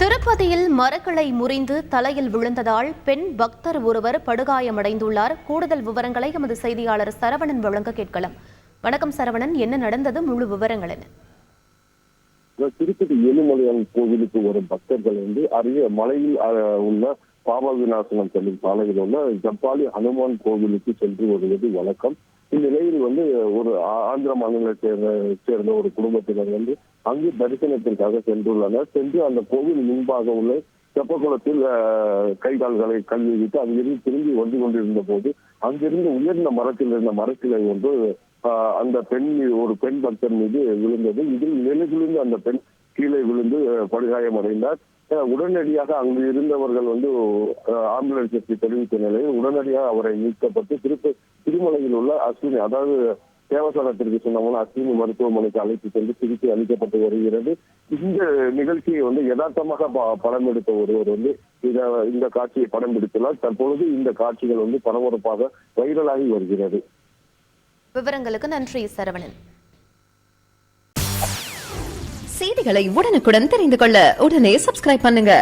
திருப்பதியில் மரக்கிளை முறிந்து தலையில் விழுந்ததால் பெண் பக்தர் ஒருவர் படுகாயமடைந்துள்ளார். கூடுதல் விவரங்களை எமது செய்தியாளர் சரவணன் வழங்க கேட்கலாம். வணக்கம் சரவணன், என்ன நடந்தது? முழு விவரங்கள் என்ன? திருப்பதி ஏழுமலையான் கோவிலுக்கு வரும் பக்தர்கள் அருகே மலையில் உள்ள பாப விநாசனம் செல்லும் சாலையில் உள்ள ஜப்பாலி ஹனுமான் கோவிலுக்கு சென்று வருவது வழக்கம். இந்நிலையில் ஒரு ஆந்திர மாநிலத்தை சேர்ந்த ஒரு குடும்பத்தினர் அங்கு தரிசனத்திற்காக சென்றுள்ளனர். சென்று அந்த கோவில் முன்பாக உள்ள தெப்பக்குளத்தில் கை கால்களை கல்விட்டு அங்கிருந்து திரும்பி வந்து கொண்டிருந்த போது அங்கிருந்து உயர்ந்த மரத்தில் இருந்த மரக்கிளை ஒன்று அந்த ஒரு பெண் பக்தர் மீது விழுந்தது. இதில் நிலைகுலிந்து அந்த பெண் கீழே விழுந்து படுகாயம் அடைந்தார். உடனடியாக அங்கு இருந்தவர்கள் ஆம்புலன்ஸுக்கு தெரிவித்த நிலையில் உடனடியாக அவரை மீட்கப்பட்டு திருமலையில் உள்ள அஸ்வினி, அதாவது தேவஸ்தானத்திற்கு சொன்னவங்க அஸ்வினி மருத்துவமனைக்கு அழைத்து சென்று சிகிச்சை அளிக்கப்பட்டு வருகிறது. இந்த நிகழ்ச்சியை யதார்த்தமாக படம் எடுத்த ஒருவர் இந்த காட்சியை படம் பிடித்துள்ளார். தற்பொழுது இந்த காட்சிகள் பரபரப்பாக வைரலாகி வருகிறது. விவரங்களுக்கு நன்றி சரவணன். செய்திகளை உடனுக்குடன் தெரிந்து கொள்ள உடனே சப்ஸ்கிரைப் பண்ணுங்க.